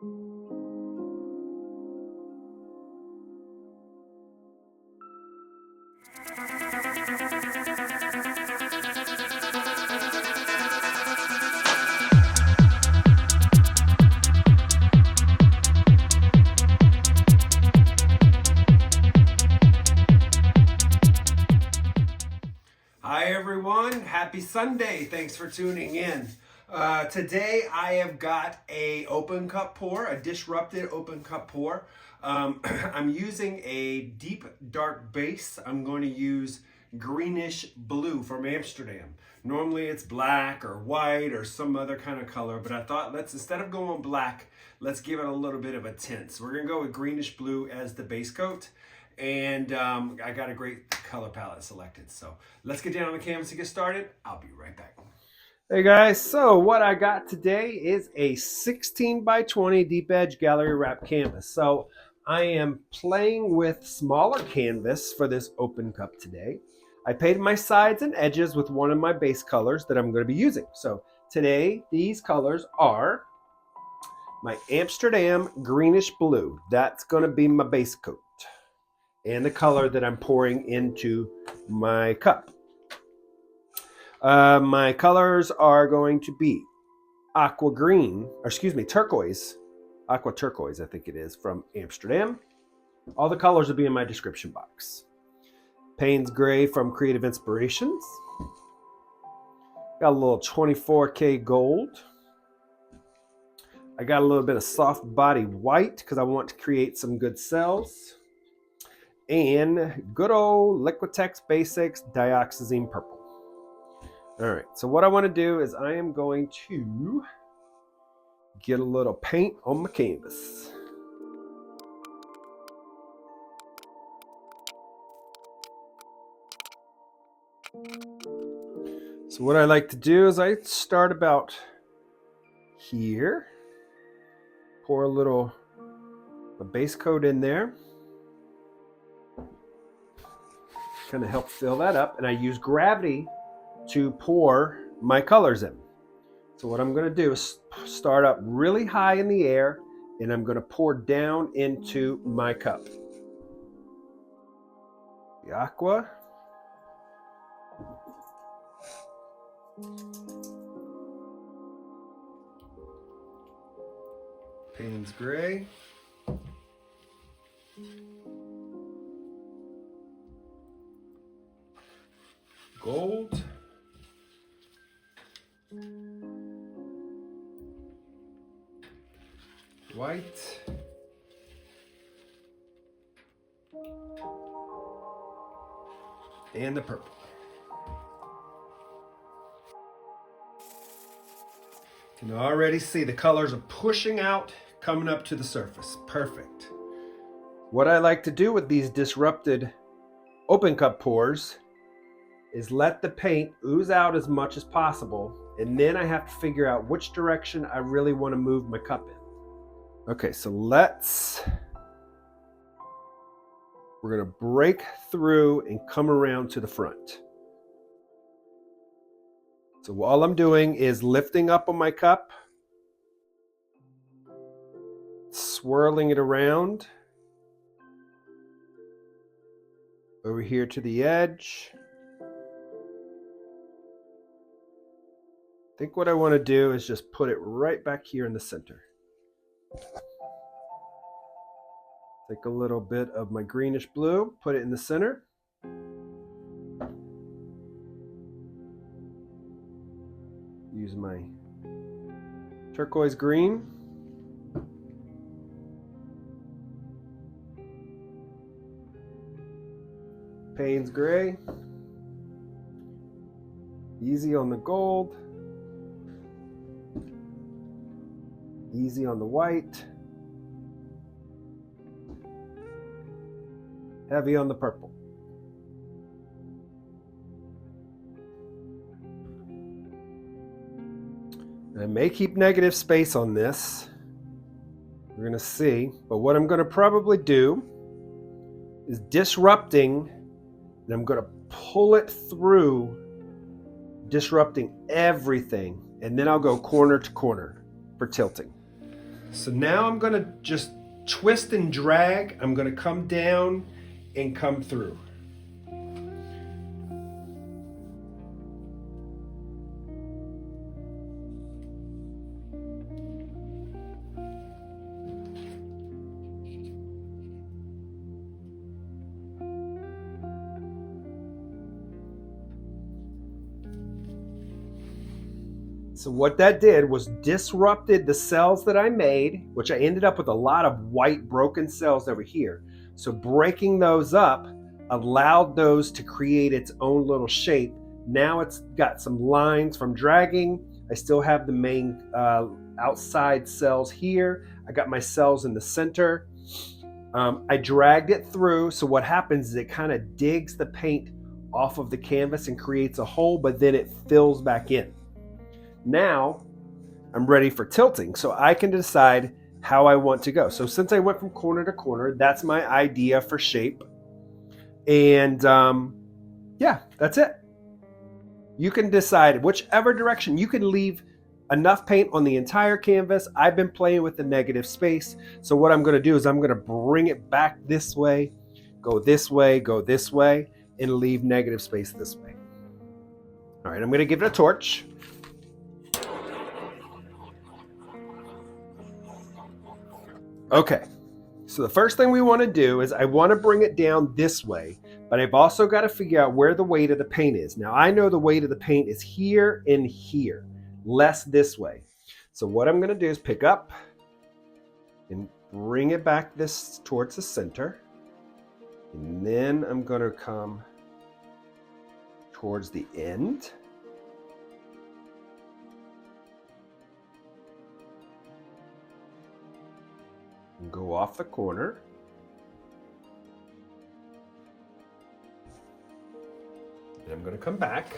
Hi everyone, happy Sunday. Thanks for tuning in. Today I have got a open cup pour, a disrupted open cup pour. I'm using a deep dark base. I'm going to use Greenish Blue from Amsterdam. Normally it's black or white or some other kind of color, but I thought instead of going black, let's give it a little bit of a tint. So we're gonna go with Greenish Blue as the base coat. And I got a great color palette selected. So let's get down on the canvas to get started. I'll be right back. Hey guys, so what I got today is a 16 by 20 deep edge gallery wrap canvas. So I am playing with smaller canvas for this open cup today. I painted my sides and edges with one of my base colors that I'm going to be using. So today these colors are my Amsterdam Greenish Blue. That's going to be my base coat and the color that I'm pouring into my cup. My colors are going to be turquoise, aqua turquoise, I think it is, from Amsterdam. All the colors will be in my description box. Payne's gray from Creative Inspirations. Got a little 24K gold. I got a little bit of soft body white because I want to create some good cells. And good old Liquitex Basics Dioxazine Purple. All right, so what I want to do is I am going to get a little paint on my canvas. So what I like to do is I start about here, pour a little base coat in there. Kind of help fill that up, and I use gravity to pour my colors in. So what I'm going to do is start up really high in the air, and I'm going to pour down into my cup. The aqua, Payne's gray, gold, white, and the purple. You can already see the colors are pushing out, coming up to the surface. Perfect. What I like to do with these disrupted open cup pours is let the paint ooze out as much as possible, and then I have to figure out which direction I really want to move my cup in. Okay, so we're going to break through and come around to the front. So all I'm doing is lifting up on my cup, swirling it around over here to the edge. I think what I want to do is just put it right back here in the center. Take a little bit of my greenish blue, put it in the center. Use my turquoise green. Payne's gray. Easy on the gold. Easy on the white. Heavy on the purple. I may keep negative space on this. We're going to see. But what I'm going to probably do is disrupting, and I'm going to pull it through, disrupting everything. And then I'll go corner to corner for tilting. So now I'm gonna just twist and drag. I'm gonna come down and come through. So what that did was disrupted the cells that I made, which I ended up with a lot of white broken cells over here. So breaking those up allowed those to create its own little shape. Now it's got some lines from dragging. I still have the main outside cells here. I got my cells in the center. I dragged it through. So what happens is it kind of digs the paint off of the canvas and creates a hole, but then it fills back in. Now I'm ready for tilting, so I can decide how I want to go. So since I went from corner to corner, that's my idea for shape. And yeah, that's it. You can decide whichever direction. You can leave enough paint on the entire canvas. I've been playing with the negative space. So what I'm going to do is I'm going to bring it back this way, go this way, and leave negative space this way. All right, I'm going to give it a torch. Okay, so the first thing we want to do is I want to bring it down this way, but I've also got to figure out where the weight of the paint is. Now I know the weight of the paint is here and here, less this way. So what I'm going to do is pick up and bring it back this towards the center. And then I'm going to come towards the end. Go off the corner. And I'm going to come back.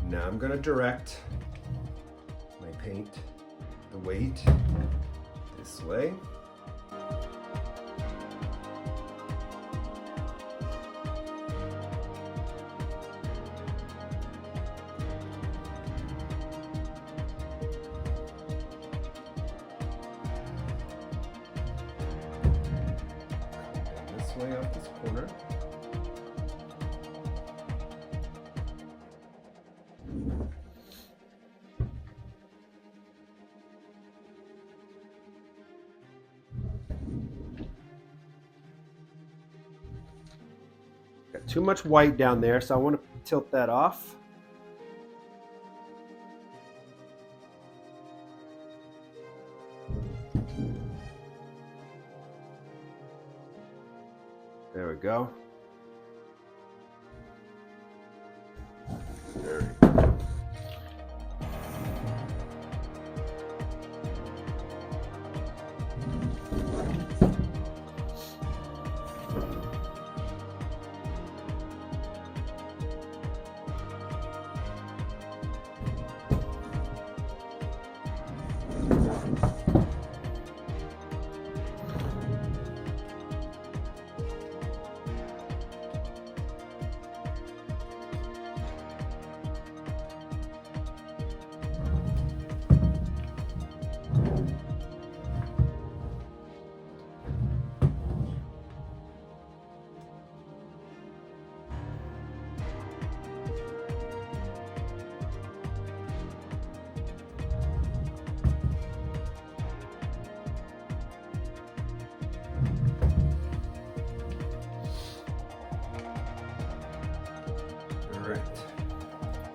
Now I'm going to direct my paint, the weight, this way. Way off this corner. Got too much white down there, so I want to tilt that off. There we go. There we go.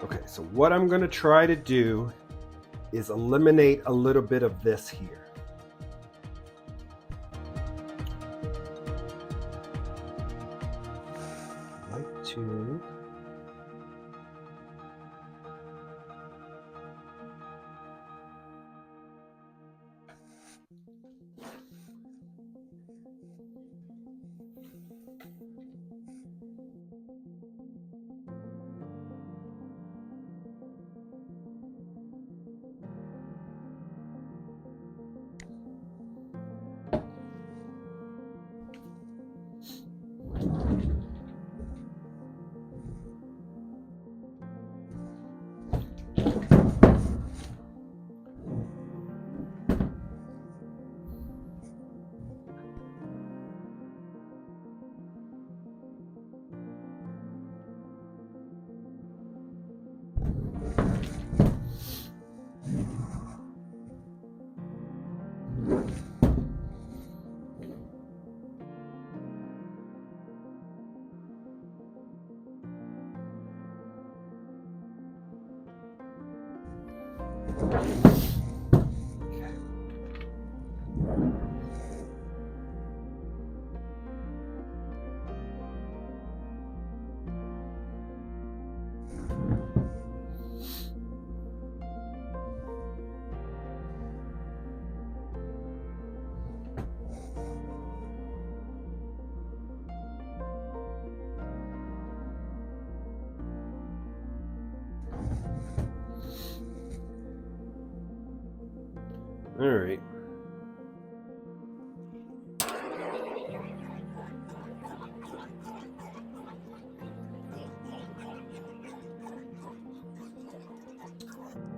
Okay, so what I'm going to try to do is eliminate a little bit of this here. I'd like to All right.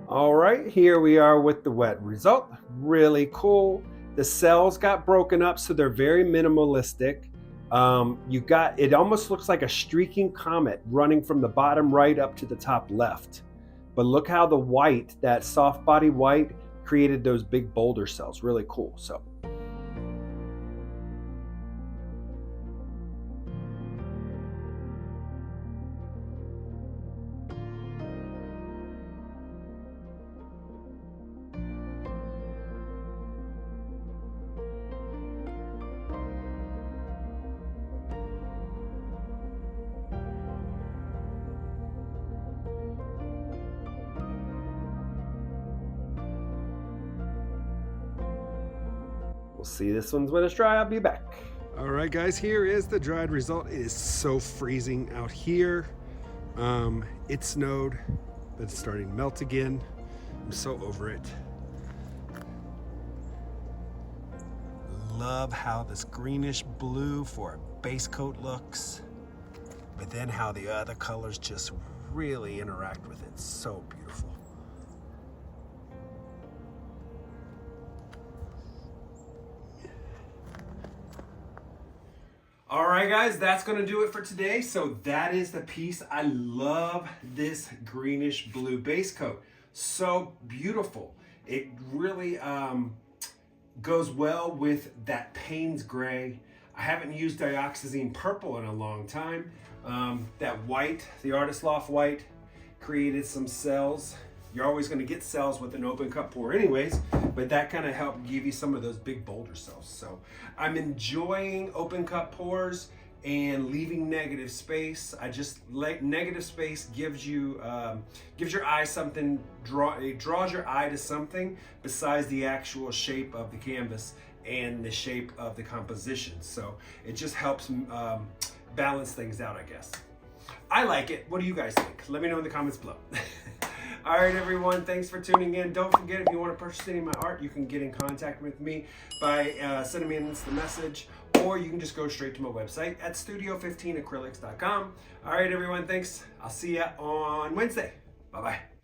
All right, here we are with the wet result. Really cool. The cells got broken up, so they're very minimalistic. It almost looks like a streaking comet running from the bottom right up to the top left. But look how the white, that soft body white, created those big boulder cells. Really cool. So. We'll see this one's when it's dry. I'll be back. All right, guys, here is the dried result. It is so freezing out here. It snowed, but it's starting to melt again. I'm so over it. Love how this greenish blue for a base coat looks, but then how the other colors just really interact with it. So beautiful. All right, guys, that's gonna do it for today. So that is the piece. I love this greenish blue base coat. So beautiful. It really goes well with that Payne's gray. I haven't used Dioxazine purple in a long time. That white, the Artist Loft white, created some cells. You're always going to get cells with an open cut pour anyways, but that kind of helped give you some of those big boulder cells. So I'm enjoying open cut pours and leaving negative space. I just like negative space gives your eye something, it draws your eye to something besides the actual shape of the canvas and the shape of the composition. So it just helps balance things out, I guess. I like it. What do you guys think? Let me know in the comments below. All right, everyone, thanks for tuning in. Don't forget, if you want to purchase any of my art, you can get in contact with me by sending me an instant message, or you can just go straight to my website at studio15acrylics.com. All right, everyone, thanks. I'll see you on Wednesday. Bye-bye.